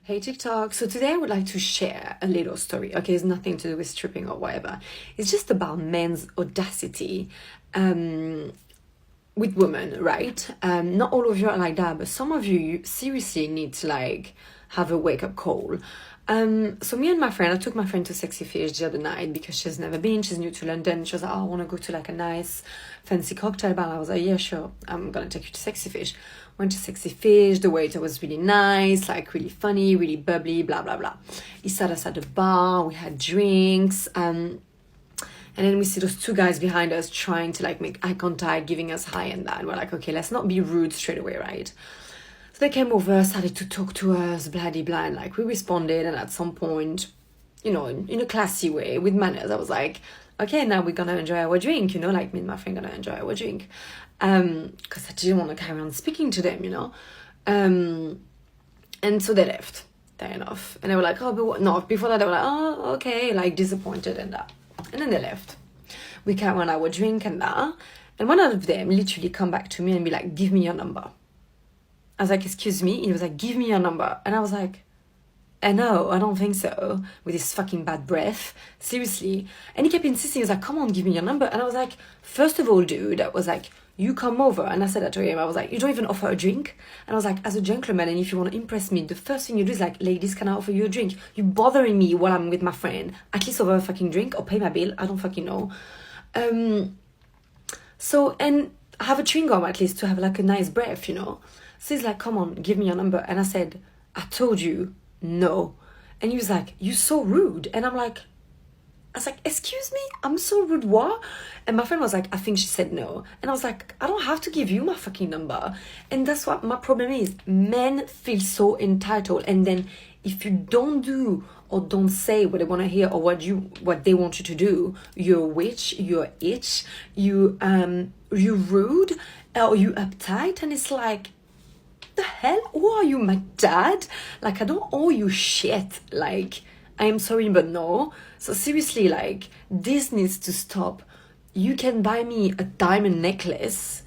Hey TikTok. So today I would like to share a little story. Okay, it's nothing to do with stripping or whatever. It's just about men's audacity with women, right? Not all of you are like that, but some of you seriously need to like have a wake up call. So me and my friend, I took my friend to Sexy Fish the other night because she's never been, she's new to London. She was like, oh, I want to go to like a nice fancy cocktail bar. I was like, yeah, sure, I'm gonna take you to Sexy Fish. Went to Sexy Fish, the waiter was really nice, like really funny, really bubbly, blah, blah, blah. He sat us at the bar, we had drinks, and then we see those two guys behind us trying to like make eye contact, giving us hi and that. And we're like, okay, let's not be rude straight away, right? So they came over, started to talk to us, blah, blah, blah, and like we responded. And at some point, you know, in a classy way with manners, I was like, okay, now we're gonna enjoy our drink, you know, like me and my friend gonna enjoy our drink. Because I didn't want to carry on speaking to them, you know. And so they left. Fair enough. And they were like, oh, but what? No, before that they were like, oh, okay, like disappointed and that. And then they left. We carried on our drink and that. And one of them literally come back to me and be like, give me your number. I was like, excuse me? He was like, give me your number. And I was like, no, I don't think so. With his fucking bad breath. Seriously. And he kept insisting. He was like, come on, give me your number. And I was like, first of all, dude, I was like, you come over. And I said that to him. I was like, you don't even offer a drink. And I was like, as a gentleman, and if you want to impress me, the first thing you do is like, ladies, can I offer you a drink? You bothering me while I'm with my friend. At least over a fucking drink or pay my bill. I don't fucking know. So, and have a chewing gum at least to have like a nice breath, you know. So he's like, come on, give me your number. And I said, I told you, no. And he was like, you're so rude. And I was like, excuse me, I'm so rude, what? And my friend was like, I think she said no. And I was like, I don't have to give you my fucking number. And that's what my problem is. Men feel so entitled. And then if you don't do or don't say what they want to hear or what they want you to do, you're a witch, you're itch, you're rude, or you uptight. And it's like, the hell? Who are you, my dad? Like, I don't owe you shit. Like, I am sorry, but no. So seriously, like, this needs to stop. You can buy me a diamond necklace.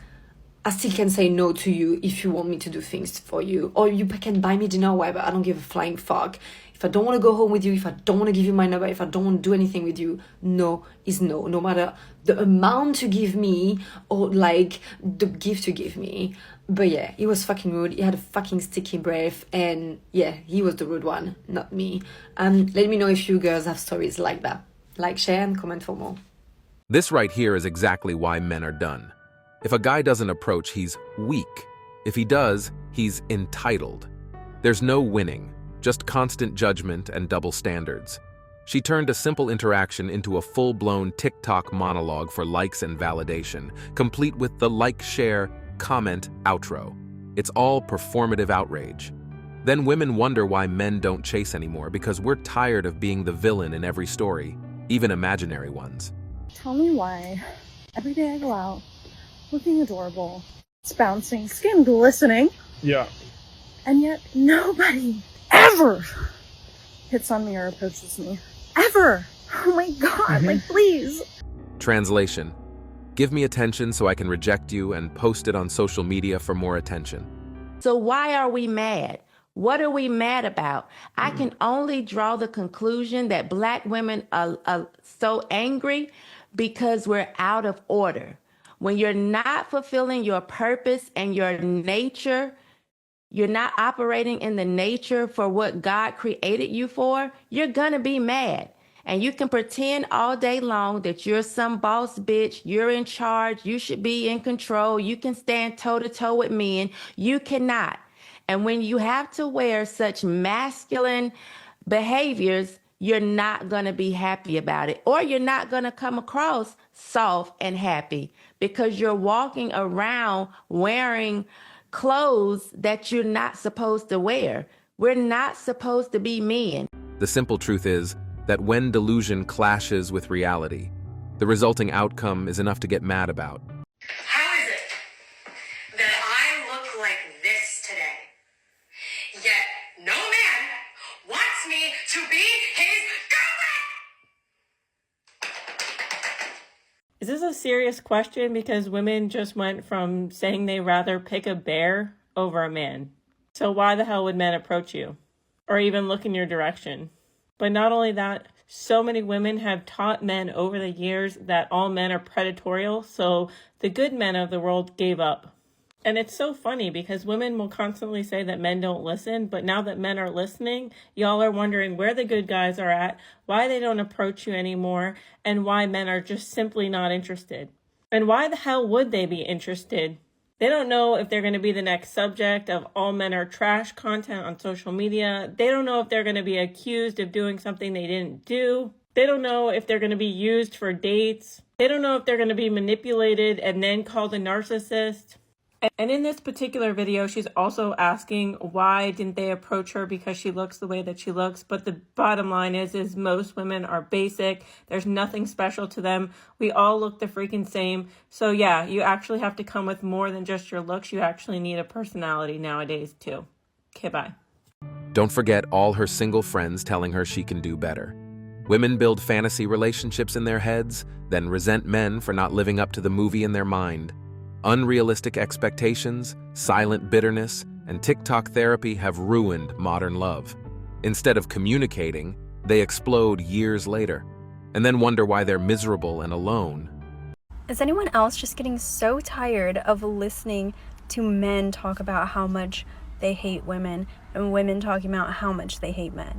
I still can say no to you if you want me to do things for you. Or you can buy me dinner or whatever. I don't give a flying fuck. If I don't want to go home with you, if I don't want to give you my number, if I don't want to do anything with you, no is no. No matter the amount you give me or like the gift you give me. But yeah, he was fucking rude. He had a fucking sticky breath. And yeah, he was the rude one, not me. Let me know if you girls have stories like that. Like, share, and comment for more. This right here is exactly why men are done. If a guy doesn't approach, he's weak. If he does, he's entitled. There's no winning, just constant judgment and double standards. She turned a simple interaction into a full-blown TikTok monologue for likes and validation, complete with the like, share, comment, outro. It's all performative outrage. Then women wonder why men don't chase anymore because we're tired of being the villain in every story, even imaginary ones. Tell me why every day I go out looking adorable, it's bouncing, skin glistening. Yeah. And yet nobody ever hits on me or approaches me. Ever. Oh my God, like please. Translation: give me attention so I can reject you and post it on social media for more attention. So why are we mad? What are we mad about? I can only draw the conclusion that Black women are so angry because we're out of order. When you're not fulfilling your purpose and your nature, you're not operating in the nature for what God created you for, you're gonna be mad. And you can pretend all day long that you're some boss bitch, you're in charge, you should be in control, you can stand toe-to-toe with men. You cannot. And when you have to wear such masculine behaviors, you're not going to be happy about it, or you're not going to come across soft and happy because you're walking around wearing clothes that you're not supposed to wear. We're not supposed to be men. The simple truth is that when delusion clashes with reality, the resulting outcome is enough to get mad about. How is it that I look like this today, yet no man wants me to be his girlfriend? Is this a serious question? Because women just went from saying they rather pick a bear over a man. So why the hell would men approach you? or even look in your direction. But not only that, so many women have taught men over the years that all men are predatorial, so the good men of the world gave up. And it's so funny because women will constantly say that men don't listen, but now that men are listening, y'all are wondering where the good guys are at, why they don't approach you anymore, and why men are just simply not interested. And why the hell would they be interested? They don't know if they're going to be the next subject of all men are trash content on social media. They don't know if they're going to be accused of doing something they didn't do. They don't know if they're going to be used for dates. They don't know if they're going to be manipulated and then called a narcissist. And in this particular video, she's also asking why didn't they approach her because she looks the way that she looks. But the bottom line is most women are basic. There's nothing special to them. We all look the freaking same. So yeah, you actually have to come with more than just your looks. You actually need a personality nowadays too. Okay, bye. Don't forget all her single friends telling her she can do better. Women build fantasy relationships in their heads, then resent men for not living up to the movie in their mind. Unrealistic expectations, silent bitterness, and TikTok therapy have ruined modern love. Instead of communicating, they explode years later, and then wonder why they're miserable and alone. Is anyone else just getting so tired of listening to men talk about how much they hate women and women talking about how much they hate men?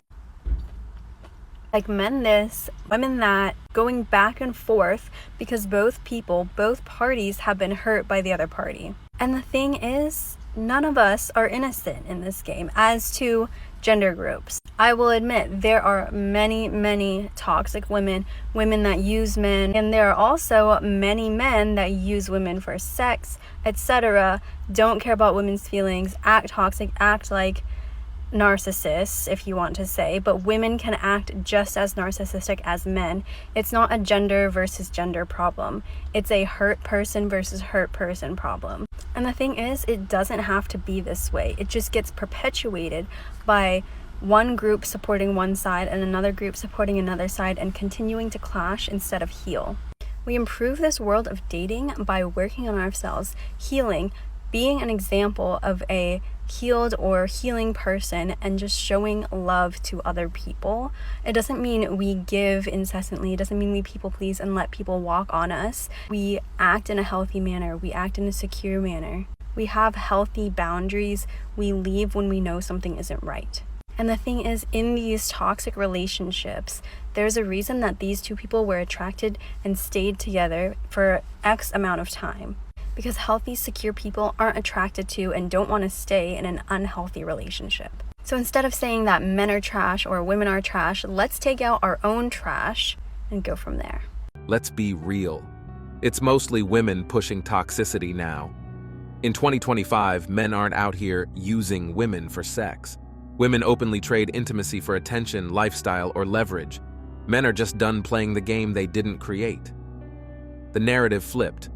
Like men this, women that, going back and forth because both parties have been hurt by the other party. And the thing is, none of us are innocent in this game as to gender groups. I will admit there are many toxic women that use men, and there are also many men that use women for sex, etc. Don't care about women's feelings, act toxic, act like narcissists, if you want to say, but women can act just as narcissistic as men. It's not a gender versus gender problem. It's a hurt person versus hurt person problem. And the thing is, it doesn't have to be this way. It just gets perpetuated by one group supporting one side and another group supporting another side and continuing to clash instead of heal. We improve this world of dating by working on ourselves, healing, being an example of a healed or healing person, and just showing love to other people. It doesn't mean we give incessantly. It doesn't mean we people please and let people walk on us. We act in a healthy manner. We act in a secure manner. We have healthy boundaries. We leave when we know something isn't right. And the thing is, in these toxic relationships, there's a reason that these two people were attracted and stayed together for X amount of time. Because healthy, secure people aren't attracted to and don't want to stay in an unhealthy relationship. So instead of saying that men are trash or women are trash, let's take out our own trash and go from there. Let's be real. It's mostly women pushing toxicity now. In 2025, men aren't out here using women for sex. Women openly trade intimacy for attention, lifestyle, or leverage. Men are just done playing the game they didn't create. The narrative flipped.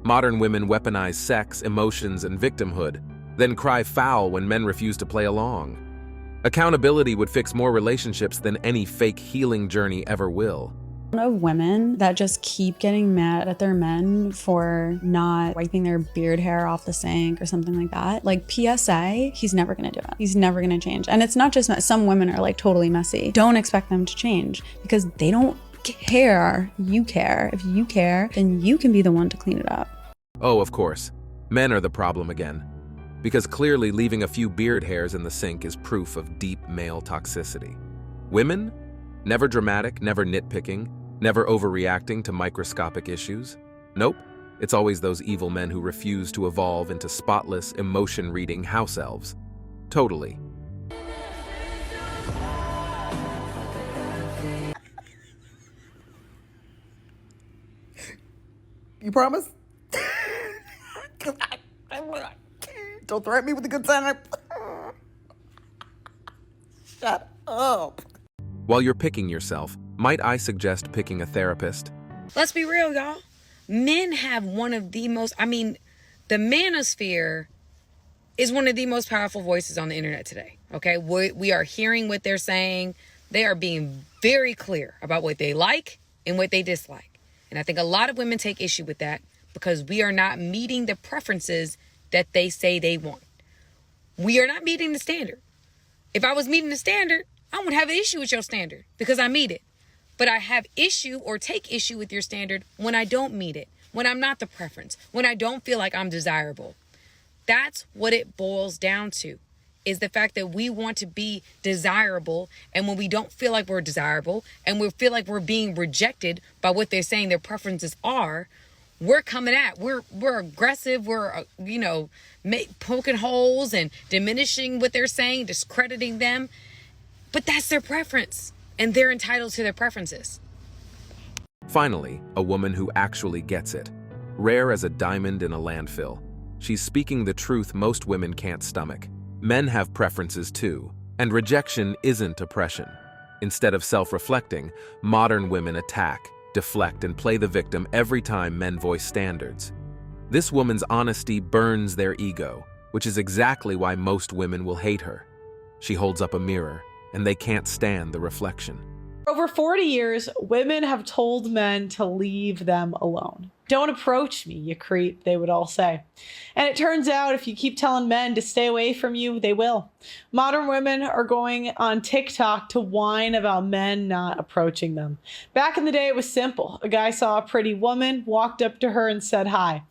Modern women weaponize sex, emotions, and victimhood, then cry foul when men refuse to play along. Accountability would fix more relationships than any fake healing journey ever will. Of women that just keep getting mad at their men for not wiping their beard hair off the sink or something like that. Like, PSA, he's never gonna do it. He's never gonna change. And it's not just some women are like totally messy. Don't expect them to change because they don't care. You care. If you care, then you can be the one to clean it up. Oh, of course. Men are the problem again. Because clearly leaving a few beard hairs in the sink is proof of deep male toxicity. Women? Never dramatic, never nitpicking, never overreacting to microscopic issues. Nope, it's always those evil men who refuse to evolve into spotless, emotion-reading house elves. Totally. You promise? Don't threaten me with a good time. Shut up. While you're picking yourself, might I suggest picking a therapist? Let's be real, y'all. Men have one of the most, the manosphere is one of the most powerful voices on the internet today. Okay, we are hearing what they're saying. They are being very clear about what they like and what they dislike. And I think a lot of women take issue with that because we are not meeting the preferences that they say they want. We are not meeting the standard. If I was meeting the standard, I wouldn't have an issue with your standard because I meet it. But I have issue or take issue with your standard when I don't meet it, when I'm not the preference, when I don't feel like I'm desirable. That's what it boils down to, is the fact that we want to be desirable, and when we don't feel like we're desirable and we feel like we're being rejected by what they're saying their preferences are, we're coming at, we're aggressive, we're, poking holes and diminishing what they're saying, discrediting them. But that's their preference, and they're entitled to their preferences. Finally, a woman who actually gets it. Rare as a diamond in a landfill. She's speaking the truth most women can't stomach. Men have preferences too, and rejection isn't oppression. Instead of self-reflecting, modern women attack, deflect, and play the victim every time men voice standards. This woman's honesty burns their ego, which is exactly why most women will hate her. She holds up a mirror, and they can't stand the reflection. For over 40 years, women have told men to leave them alone. Don't approach me, you creep, they would all say. And it turns out if you keep telling men to stay away from you, they will. Modern women are going on TikTok to whine about men not approaching them. Back in the day, it was simple. A guy saw a pretty woman, walked up to her and said hi.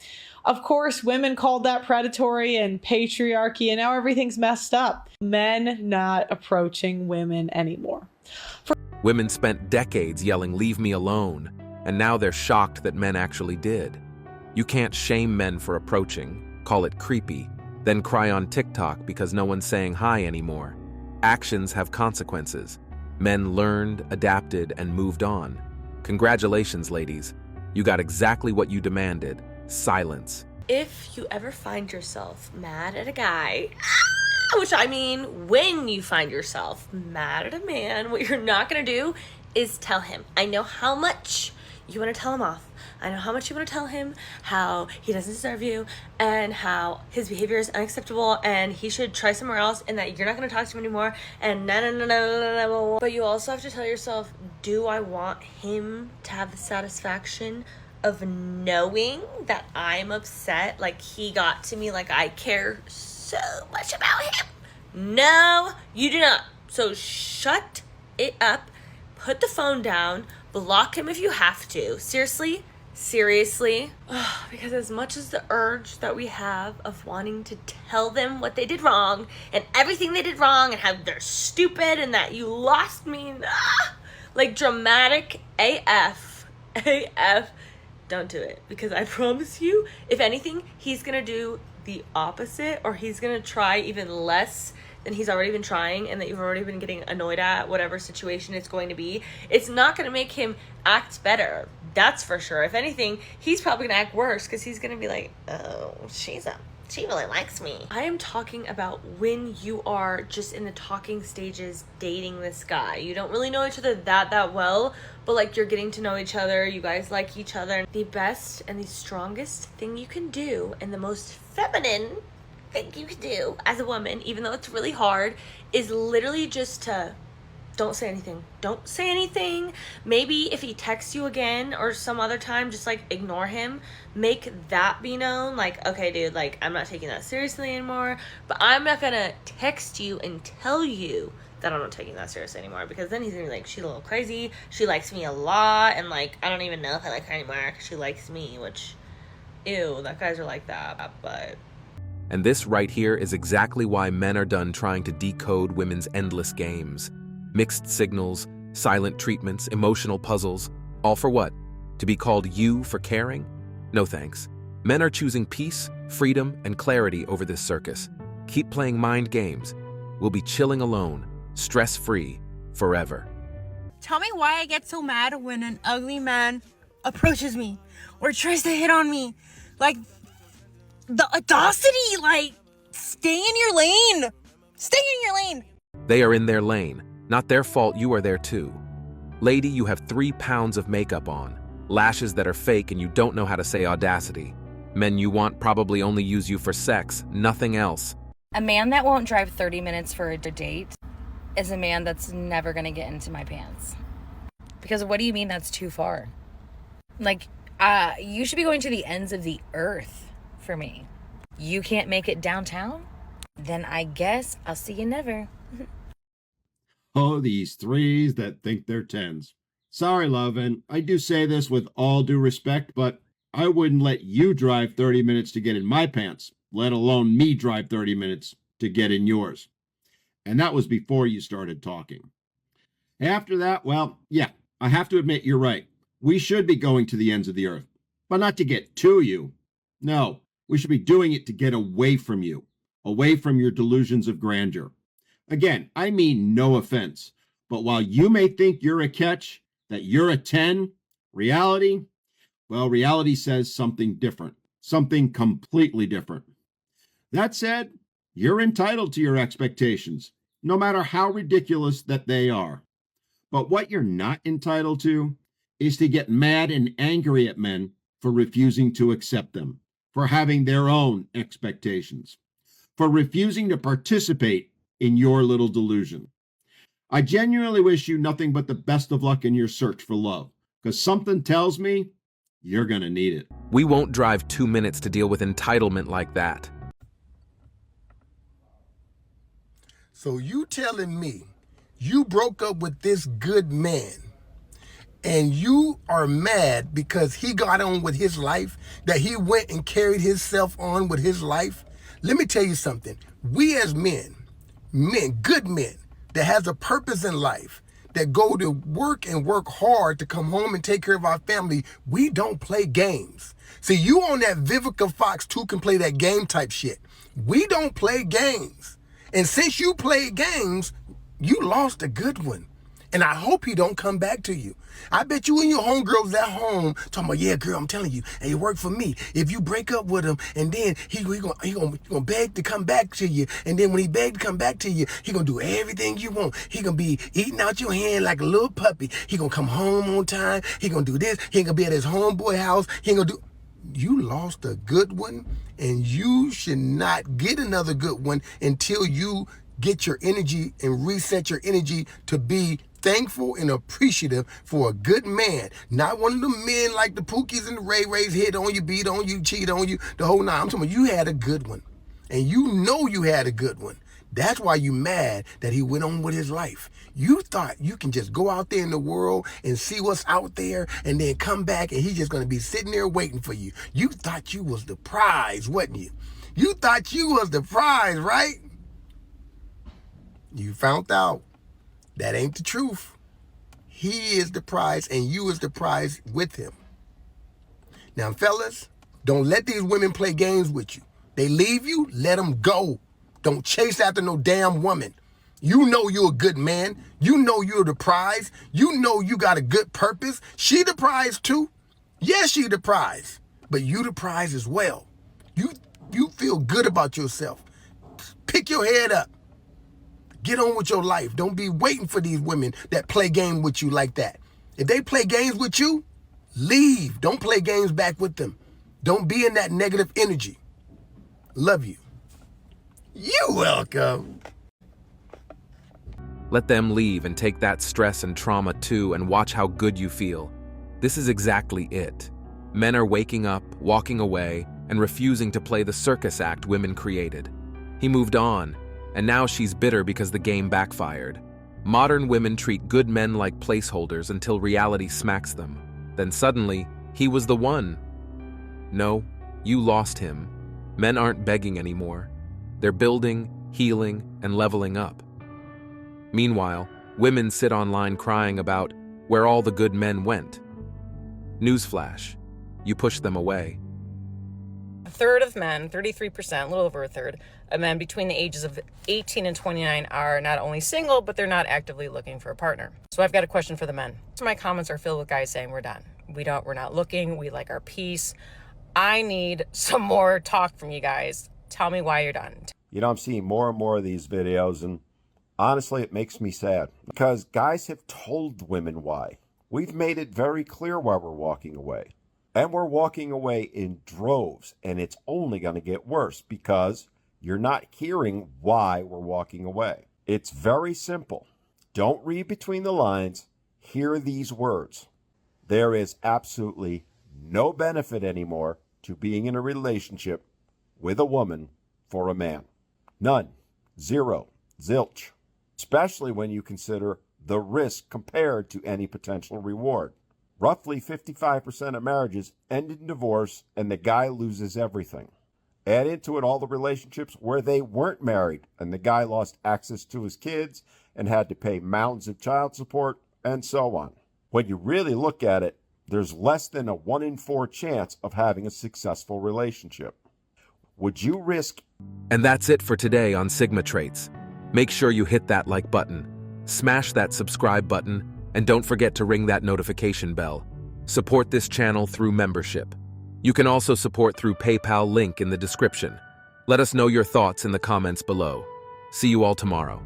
Of course, women called that predatory and patriarchy, and now everything's messed up. Men not approaching women anymore. Women spent decades yelling, "Leave me alone," and now they're shocked that men actually did. You can't shame men for approaching, call it creepy, then cry on TikTok because no one's saying hi anymore. Actions have consequences. Men learned, adapted, and moved on. Congratulations, ladies. You got exactly what you demanded. Silence. If you ever find yourself mad at a guy, which I mean, when you find yourself mad at a man, what you're not gonna do is tell him. I know how much you want to tell him off. I know how much you want to tell him how he doesn't deserve you and how his behavior is unacceptable and he should try somewhere else and that you're not going to talk to him anymore and no. But you also have to tell yourself, do I want him to have the satisfaction of knowing that I'm upset, like he got to me, like I care so much about him? No, you do not. So shut it up, put the phone down, block him if you have to. Seriously. Because as much as the urge that we have of wanting to tell them what they did wrong and everything they did wrong and how they're stupid and that you lost me, like dramatic AF, don't do it. Because I promise you, if anything, he's gonna do the opposite, or he's gonna try even less than he's already been trying and that you've already been getting annoyed at, whatever situation it's going to be. It's not going to make him act better. That's for sure. If anything, he's probably going to act worse because he's going to be like, oh, she really likes me. I am talking about when you are just in the talking stages dating this guy. You don't really know each other that well, but like you're getting to know each other. You guys like each other. The best and the strongest thing you can do and the most feminine thing you can do as a woman, even though it's really hard, is literally just to don't say anything. Maybe if he texts you again or some other time, just like ignore him. Make that be known, like, okay dude, like I'm not taking that seriously anymore, but I'm not gonna text you and tell you that I'm not taking that seriously anymore, because then he's gonna be like, she's a little crazy, she likes me a lot, and like I don't even know if I like her anymore because she likes me, which, ew, that guys are like that. But And this right here is exactly why men are done trying to decode women's endless games. Mixed signals, silent treatments, emotional puzzles. All for what? To be called you for caring? No thanks. Men are choosing peace, freedom, and clarity over this circus. Keep playing mind games. We'll be chilling alone, stress-free, forever. Tell me why I get so mad when an ugly man approaches me or tries to hit on me. Like, the audacity, like, stay in your lane. Stay in your lane. They are in their lane. Not their fault, you are there too. Lady, you have 3 pounds of makeup on, lashes that are fake, and you don't know how to say audacity. Men you want probably only use you for sex, nothing else. A man that won't drive 30 minutes for a date is a man that's never gonna get into my pants. Because what do you mean that's too far? Like, you should be going to the ends of the earth for me. You can't make it downtown? Then I guess I'll see you never. Oh, these threes that think they're tens. Sorry, love, and I do say this with all due respect, but I wouldn't let you drive 30 minutes to get in my pants, let alone me drive 30 minutes to get in yours. And that was before you started talking. After that, well, yeah, I have to admit you're right. We should be going to the ends of the earth, but not to get to you. No, we should be doing it to get away from you, away from your delusions of grandeur. Again, I mean no offense, but while you may think you're a catch, that you're a 10, reality, well, reality says something different, something completely different. That said, you're entitled to your expectations, no matter how ridiculous that they are. But what you're not entitled to is to get mad and angry at men for refusing to accept them, for having their own expectations, for refusing to participate in your little delusion. I genuinely wish you nothing but the best of luck in your search for love, because something tells me you're going to need it. We won't drive 2 minutes to deal with entitlement like that. So you telling me you broke up with this good man and you are mad because he got on with his life, that he went and carried himself on with his life? Let me tell you something. We as men, good men that has a purpose in life, that go to work and work hard to come home and take care of our family, we don't play games. See, you on that Vivica Fox 2 can play that game type shit. We don't play games. And since you played games, you lost a good one. And I hope he don't come back to you. I bet you and your homegirls at home talking about, yeah, girl, I'm telling you, and it worked for me. If you break up with him, and then he gonna beg to come back to you, and then when he beg to come back to you, he gonna do everything you want. He gonna be eating out your hand like a little puppy. He gonna come home on time. He gonna do this. He ain't gonna be at his homeboy house. He ain't gonna do. You lost a good one, and you should not get another good one until you get your energy and reset your energy to be thankful and appreciative for a good man. Not one of the men like the Pookies and the Ray Rays hit on you, beat on you, cheat on you, the whole nine. I'm talking about you had a good one. And you know you had a good one. That's why you mad that he went on with his life. You thought you can just go out there in the world and see what's out there and then come back and he's just going to be sitting there waiting for you. You thought you was the prize, wasn't you? You thought you was the prize, right? You found out that ain't the truth. He is the prize and you is the prize with him. Now, fellas, don't let these women play games with you. They leave you, let them go. Don't chase after no damn woman. You know you're a good man. You know you're the prize. You know you got a good purpose. She the prize too. Yes, she the prize. But you the prize as well. You feel good about yourself. Pick your head up. Get on with your life. Don't be waiting for these women that play games with you like that. If they play games with you, leave. Don't play games back with them. Don't be in that negative energy. Love you. You're welcome. Let them leave and take that stress and trauma too and watch how good you feel. This is exactly it. Men are waking up, walking away, and refusing to play the circus act women created. He moved on, and now she's bitter because the game backfired. Modern women treat good men like placeholders until reality smacks them. Then suddenly, he was the one. No, you lost him. Men aren't begging anymore. They're building, healing, and leveling up. Meanwhile, women sit online crying about where all the good men went. Newsflash, you push them away. A third of men, 33%, a little over a third, of men between the ages of 18 and 29 are not only single, but they're not actively looking for a partner. So I've got a question for the men. So my comments are filled with guys saying we're done. We're not looking, we like our peace. I need some more talk from you guys. Tell me why you're done. You know, I'm seeing more and more of these videos, and honestly, it makes me sad because guys have told women why. We've made it very clear why we're walking away. And we're walking away in droves, and it's only going to get worse because you're not hearing why we're walking away. It's very simple. Don't read between the lines. Hear these words. There is absolutely no benefit anymore to being in a relationship with a woman for a man. None. Zero. Zilch. especially when you consider the risk compared to any potential reward. Roughly 55% of marriages end in divorce and the guy loses everything. Add into it all the relationships where they weren't married and the guy lost access to his kids and had to pay mountains of child support and so on. When you really look at it, there's less than a 1 in 4 chance of having a successful relationship. Would you risk? And that's it for today on Sigma Traits. Make sure you hit that like button, smash that subscribe button, and don't forget to ring that notification bell. Support this channel through membership. You can also support through PayPal link in the description. Let us know your thoughts in the comments below. See you all tomorrow.